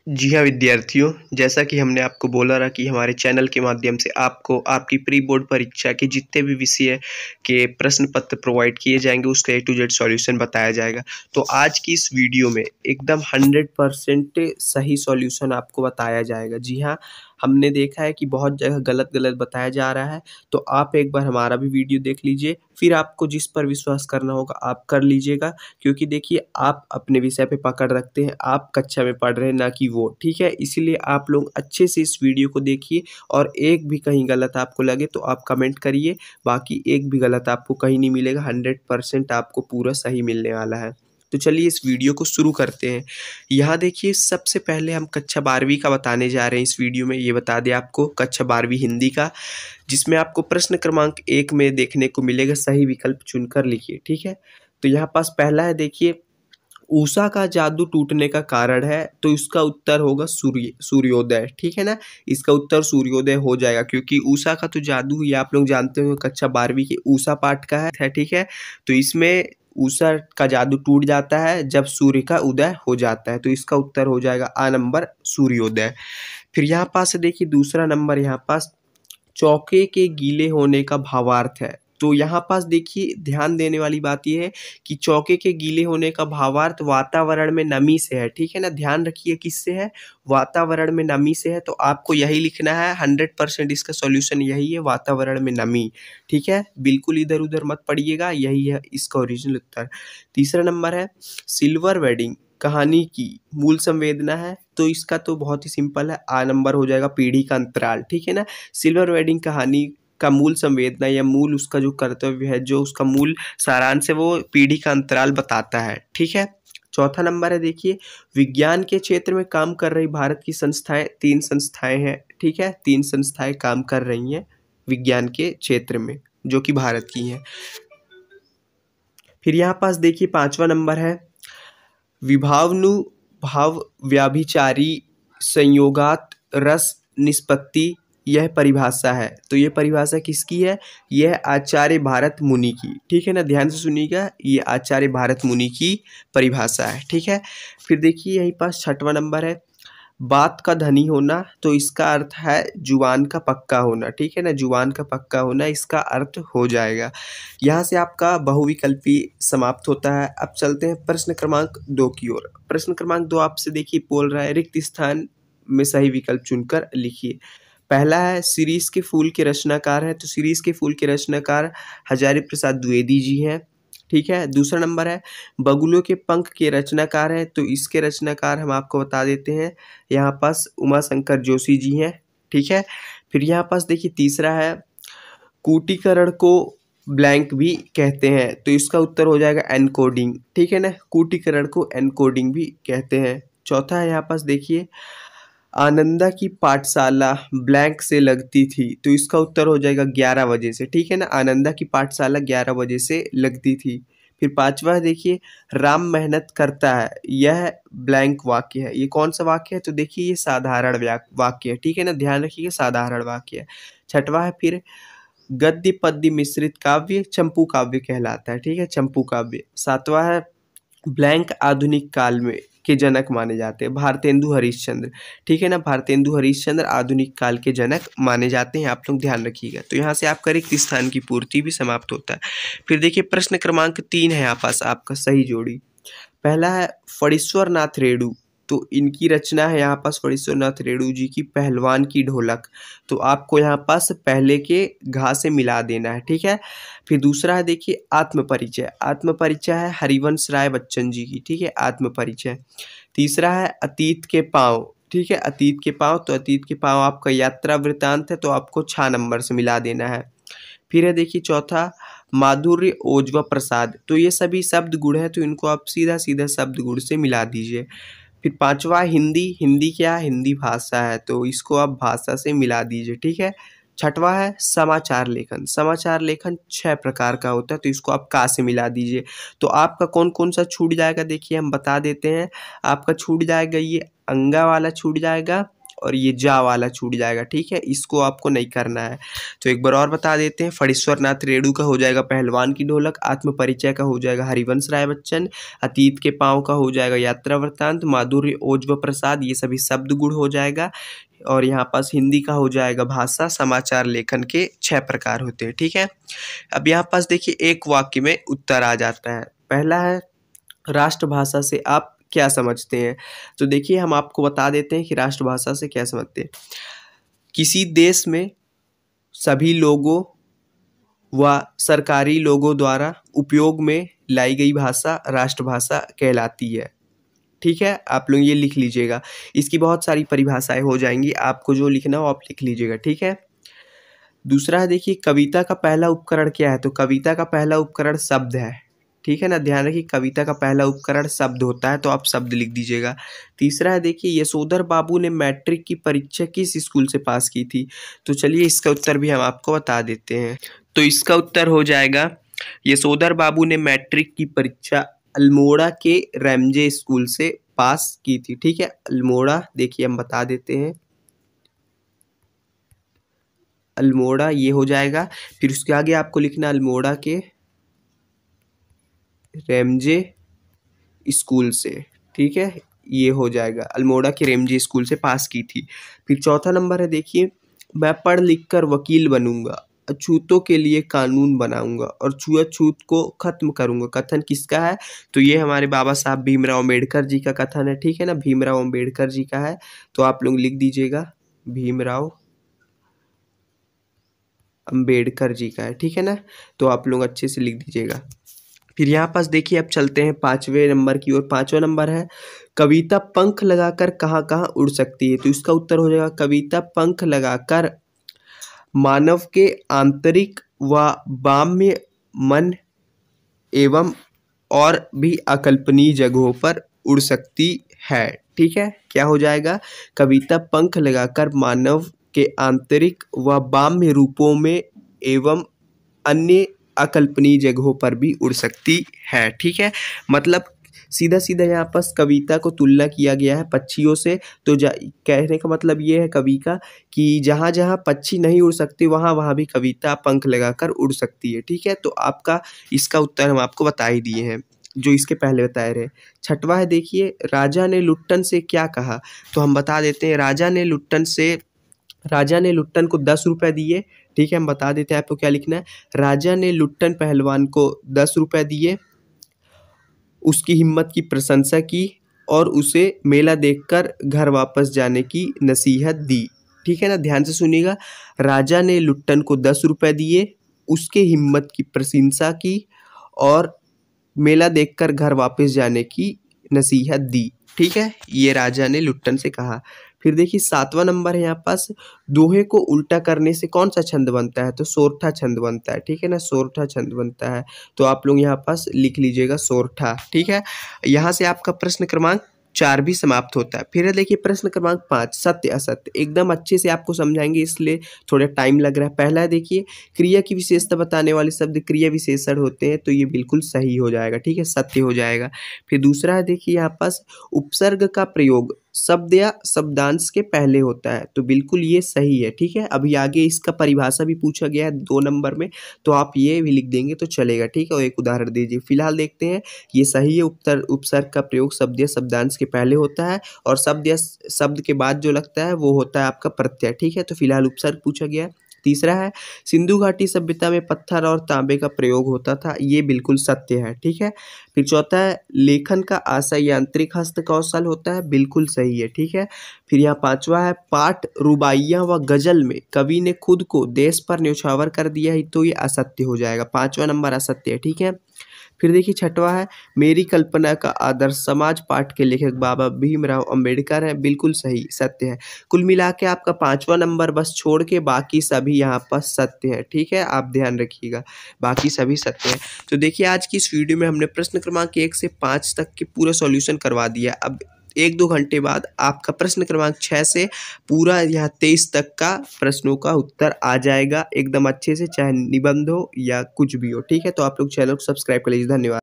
जी हाँ विद्यार्थियों, जैसा कि हमने आपको बोला रहा कि हमारे चैनल के माध्यम से आपको आपकी प्री बोर्ड परीक्षा के जितने भी विषय के प्रश्न पत्र प्रोवाइड किए जाएंगे उसका A to Z सॉल्यूशन बताया जाएगा। तो आज की इस वीडियो में एकदम 100% सही सॉल्यूशन आपको बताया जाएगा। जी हाँ, हमने देखा है कि बहुत जगह गलत गलत बताया जा रहा है, तो आप एक बार हमारा भी वीडियो देख लीजिए, फिर आपको जिस पर विश्वास करना होगा आप कर लीजिएगा। क्योंकि देखिए, आप अपने विषय पे पकड़ रखते हैं, आप कक्षा में पढ़ रहे हैं ना कि वो, ठीक है? इसीलिए आप लोग अच्छे से इस वीडियो को देखिए और एक भी कहीं गलत आपको लगे तो आप कमेंट करिए, बाकी एक भी गलत आपको कहीं नहीं मिलेगा, 100% आपको पूरा सही मिलने वाला है। तो चलिए इस वीडियो को शुरू करते हैं। यहाँ देखिए, सबसे पहले हम कक्षा 12वीं का बताने जा रहे हैं इस वीडियो में। ये बता दें आपको, कक्षा 12वीं हिंदी का, जिसमें आपको प्रश्न क्रमांक 1 में देखने को मिलेगा सही विकल्प चुनकर लिखिए, ठीक है? तो यहाँ पास पहला है, देखिए, उषा का जादू टूटने का कारण है, तो इसका उत्तर होगा सूर्योदय, ठीक है ना? इसका उत्तर सूर्योदय हो जाएगा, क्योंकि उषा का तो जादू ये आप लोग जानते हो कक्षा 12वीं के उषा पाठ का है, ठीक है? तो इसमें उषा का जादू टूट जाता है जब सूर्य का उदय हो जाता है, तो इसका उत्तर हो जाएगा आ नंबर सूर्योदय। फिर यहाँ पास देखिए दूसरा नंबर, यहाँ पास चौके के गीले होने का भावार्थ है। तो यहाँ पास देखिए, ध्यान देने वाली बात ये है कि चौके के गीले होने का भावार्थ वातावरण में नमी से है, ठीक है ना? ध्यान रखिए किससे है, वातावरण में नमी से है, तो आपको यही लिखना है। 100% इसका सॉल्यूशन यही है, वातावरण में नमी, ठीक है? बिल्कुल इधर उधर मत पढ़िएगा, यही है इसका ओरिजिनल उत्तर। तीसरा नंबर है, सिल्वर वेडिंग कहानी की मूल संवेदना है, तो इसका तो बहुत ही सिंपल है, आ नंबर हो जाएगा पीढ़ी का अंतराल, ठीक है ना? सिल्वर वेडिंग कहानी का मूल संवेदना या मूल उसका जो कर्तव्य है, जो उसका मूल सारांश है, वो पीढ़ी का अंतराल बताता है, ठीक है? चौथा नंबर है, देखिए, विज्ञान के क्षेत्र में काम कर रही भारत की संस्थाएं, 3 संस्थाएं हैं, ठीक है? 3 संस्थाएं काम कर रही हैं विज्ञान के क्षेत्र में, जो कि भारत की हैं। फिर यहाँ पास देखिए पांचवा नंबर है, विभावानुभाव व्याभिचारी संयोगात रस निष्पत्ति, यह परिभाषा है। तो ये परिभाषा किसकी है? यह आचार्य भारत मुनि की, ठीक है ना? ध्यान से सुनिएगा, ये आचार्य भारत मुनि की परिभाषा है, ठीक है? फिर देखिए यहीं पास छठवां नंबर है, बात का धनी होना, तो इसका अर्थ है जुबान का पक्का होना, ठीक है ना? जुबान का पक्का होना इसका अर्थ हो जाएगा। यहाँ से आपका बहुविकल्पी समाप्त होता है। अब चलते हैं प्रश्न क्रमांक 2 की ओर। प्रश्न क्रमांक 2 आपसे देखिए बोल रहा है, रिक्त स्थान में सही विकल्प चुनकर लिखिए। पहला है, शिरीष के फूल के रचनाकार है, तो शिरीष के फूल के रचनाकार हजारी प्रसाद द्विवेदी जी हैं, ठीक है? दूसरा नंबर है, बगुलों के पंख के रचनाकार हैं, तो इसके रचनाकार हम आपको बता देते हैं, यहाँ पास उमाशंकर जोशी जी हैं, ठीक है? फिर यहाँ पास देखिए तीसरा है, कूटीकरण को ब्लैंक भी कहते हैं, तो इसका उत्तर हो जाएगा एनकोडिंग, ठीक है ना? कूटीकरण को एनकोडिंग भी कहते हैं। चौथा है, यहाँ पास देखिए, आनंदा की पाठशाला ब्लैंक से लगती थी, तो इसका उत्तर हो जाएगा 11 बजे से, ठीक है ना? आनंदा की पाठशाला 11 बजे से लगती थी। फिर पांचवा है, देखिए, राम मेहनत करता है, यह ब्लैंक वाक्य है। ये कौन सा वाक्य है? तो देखिए ये साधारण वाक्य है, ठीक है ना? ध्यान रखिए साधारण वाक्य है। छठवा है, फिर गद्य पद्य मिश्रित काव्य चंपू काव्य कहलाता है, ठीक है? चंपू काव्य। सातवां है, ब्लैंक आधुनिक काल में के जनक माने जाते हैं, भारतेंदु हरिश्चंद्र, ठीक है ना? भारतेंदु हरिश्चंद्र आधुनिक काल के जनक माने जाते हैं, आप लोग ध्यान रखिएगा। तो यहाँ से आपका रिक्त स्थान की पूर्ति भी समाप्त होता है। फिर देखिए प्रश्न क्रमांक 3 है यहाँ पास आपका सही जोड़ी। पहला है, फणीश्वर नाथ रेणु, तो इनकी रचना है यहाँ पास फणीश्वर नाथ रेणु जी की पहलवान की ढोलक, तो आपको यहाँ पास पहले के घा से मिला देना है, ठीक है? फिर दूसरा है, देखिए, आत्मपरिचय। आत्मपरिचय है हरिवंश राय बच्चन जी की, ठीक है? आत्मपरिचय। तीसरा है, अतीत के पाँव, ठीक है? अतीत के पाँव, तो अतीत के पाँव आपका यात्रा वृतांत है, तो आपको 6 नंबर से मिला देना है। फिर है, देखिए, चौथा, माधुर्य ओजवा प्रसाद, तो ये सभी शब्द गुण है, तो इनको आप सीधा सीधा शब्द गुण से मिला दीजिए। फिर पांचवा, हिंदी। हिंदी क्या है? हिंदी भाषा है, तो इसको आप भाषा से मिला दीजिए, ठीक है? छठवा है, समाचार लेखन। समाचार लेखन 6 प्रकार का होता है, तो इसको आप का से मिला दीजिए। तो आपका कौन कौन सा छूट जाएगा, देखिए हम बता देते हैं। आपका छूट जाएगा ये अंगा वाला छूट जाएगा, और ये जा वाला छूट जाएगा, ठीक है, इसको आपको नहीं करना है। तो एक बार और बता देते हैं, फणीश्वर नाथ रेणु का हो जाएगा पहलवान की ढोलक, आत्म परिचय का हो जाएगा हरिवंश राय बच्चन, अतीत के पाँव का हो जाएगा यात्रा वृत्तांत, माधुर्य ओजव प्रसाद, ये सभी शब्द गुण हो जाएगा। और यहाँ पास हिंदी का हो जाएगा भाषा, समाचार लेखन के 6 प्रकार होते हैं, ठीक है। अब यहाँ पास देखिए एक वाक्य में उत्तर आ जाता है। पहला है राष्ट्रभाषा से आप क्या समझते हैं। तो देखिए हम आपको बता देते हैं कि राष्ट्रभाषा से क्या समझते हैं। किसी देश में सभी लोगों व सरकारी लोगों द्वारा उपयोग में लाई गई भाषा राष्ट्रभाषा कहलाती है, ठीक है। आप लोग ये लिख लीजिएगा, इसकी बहुत सारी परिभाषाएं हो जाएंगी, आपको जो लिखना हो आप लिख लीजिएगा, ठीक है। दूसरा है देखिए कविता का पहला उपकरण क्या है। तो कविता का पहला उपकरण शब्द है, ठीक है ना, ध्यान रखिए कविता का पहला उपकरण शब्द होता है, तो आप शब्द लिख दीजिएगा। तीसरा है देखिए यशोधर बाबू ने मैट्रिक की परीक्षा किस स्कूल से पास की थी। तो चलिए इसका उत्तर भी हम आपको बता देते हैं। तो इसका उत्तर हो जाएगा यशोधर बाबू ने मैट्रिक की परीक्षा अल्मोड़ा के रैमजे स्कूल से पास की थी, ठीक है। अल्मोड़ा देखिए हम बता देते हैं, अल्मोड़ा ये हो जाएगा। फिर उसके आगे आपको लिखना अल्मोड़ा के रैमजे स्कूल से, ठीक है, ये हो जाएगा अल्मोड़ा के रैमजे स्कूल से पास की थी। फिर चौथा नंबर है देखिए मैं पढ़ लिख कर वकील बनूंगा, अछूतों के लिए कानून बनाऊंगा और छुआछूत को खत्म करूंगा। कथन किसका है। तो ये हमारे बाबा साहब भीमराव अम्बेडकर जी का कथन है, ठीक है ना, भीमराव अम्बेडकर जी का है। तो आप लोग लिख दीजिएगा भीमराव अम्बेडकर जी का है, ठीक है ना। तो आप लोग अच्छे से लिख दीजिएगा। फिर यहाँ पास देखिए अब चलते हैं 5वें नंबर की ओर। 5वां नंबर है कविता पंख लगाकर कहाँ कहाँ उड़ सकती है। तो इसका उत्तर हो जाएगा कविता पंख लगाकर मानव के आंतरिक व बाह्य मन एवं और भी अकल्पनीय जगहों पर उड़ सकती है, ठीक है। क्या हो जाएगा कविता पंख लगाकर मानव के आंतरिक व बाह्य रूपों में एवं अन्य अकल्पनीय जगहों पर भी उड़ सकती है, ठीक है। मतलब सीधा सीधा यहाँ पर कविता को तुलना किया गया है पक्षियों से। तो कहने का मतलब ये है कवि का कि जहाँ जहाँ पक्षी नहीं उड़ सकते वहाँ वहाँ भी कविता पंख लगाकर उड़ सकती है, ठीक है। तो आपका इसका उत्तर हम आपको बता ही दिए हैं जो इसके पहले बताए रहे। 6वां है देखिए राजा ने लुट्टन से क्या कहा। तो हम बता देते हैं राजा ने लुट्टन को 10 रुपये दिए, ठीक है। हम बता देते हैं आपको क्या लिखना है। राजा ने लुट्टन पहलवान को 10 रुपये दिए, उसकी हिम्मत की प्रशंसा की और उसे मेला देखकर घर वापस जाने की नसीहत दी, ठीक है ना। ध्यान से सुनिएगा, राजा ने लुट्टन को 10 रुपये दिए, उसके हिम्मत की प्रशंसा की और मेला देखकर घर वापस जाने की नसीहत दी, ठीक है। ये राजा ने लुट्टन से कहा। फिर देखिए 7वां नंबर है यहाँ पास दोहे को उल्टा करने से कौन सा छंद बनता है। तो सोरठा छंद बनता है, ठीक है ना, सोरठा छंद बनता है। तो आप लोग यहाँ पास लिख लीजिएगा सोरठा, ठीक है। यहाँ से आपका प्रश्न क्रमांक 4 भी समाप्त होता है। फिर देखिए प्रश्न क्रमांक 5 सत्य असत्य, एकदम अच्छे से आपको समझाएंगे इसलिए थोड़ा टाइम लग रहा है। पहला देखिए क्रिया की विशेषता बताने वाले शब्द क्रिया विशेषण होते हैं, तो ये बिल्कुल सही हो जाएगा, ठीक है, सत्य हो जाएगा। फिर दूसरा है देखिए यहाँ पास उपसर्ग का प्रयोग शब्द या शब्दांश के पहले होता है, तो बिल्कुल ये सही है, ठीक है। अभी आगे इसका परिभाषा भी पूछा गया है 2 नंबर में, तो आप ये भी लिख देंगे तो चलेगा, ठीक है। और एक उदाहरण दीजिए। फिलहाल देखते हैं ये सही है, उपसर्ग का प्रयोग शब्द या शब्दांश के पहले होता है और शब्द या शब्द के बाद जो लगता है वो होता है आपका प्रत्यय, ठीक है। तो फिलहाल उपसर्ग पूछा गया है। तीसरा है सिंधु घाटी सभ्यता में पत्थर और तांबे का प्रयोग होता था, ये बिल्कुल सत्य है, ठीक है। फिर चौथा है लेखन का आशय यांत्रिक हस्त कौशल होता है, बिल्कुल सही है, ठीक है। फिर यहाँ 5वां है पाठ रुबाइयाँ व गजल में कवि ने खुद को देश पर न्यौछावर कर दिया है, तो ये असत्य हो जाएगा, 5वां नंबर असत्य है, ठीक है। फिर देखिए 6वां है मेरी कल्पना का आदर्श समाज पाठ के लेखक बाबा भीमराव अम्बेडकर है, बिल्कुल सही सत्य है। कुल मिला के आपका 5वां नंबर बस छोड़ के बाकी सभी यहाँ पर सत्य है, ठीक है, आप ध्यान रखिएगा बाकी सभी सत्य है। तो देखिए आज की इस वीडियो में हमने प्रश्न क्रमांक 1 से 5 तक के पूरा सॉल्यूशन करवा दिया। अब 1-2 घंटे बाद आपका प्रश्न क्रमांक 6 से पूरा यहाँ 23 तक का प्रश्नों का उत्तर आ जाएगा एकदम अच्छे से, चाहे निबंध हो या कुछ भी हो, ठीक है। तो आप लोग चैनल को सब्सक्राइब कर लीजिए। धन्यवाद।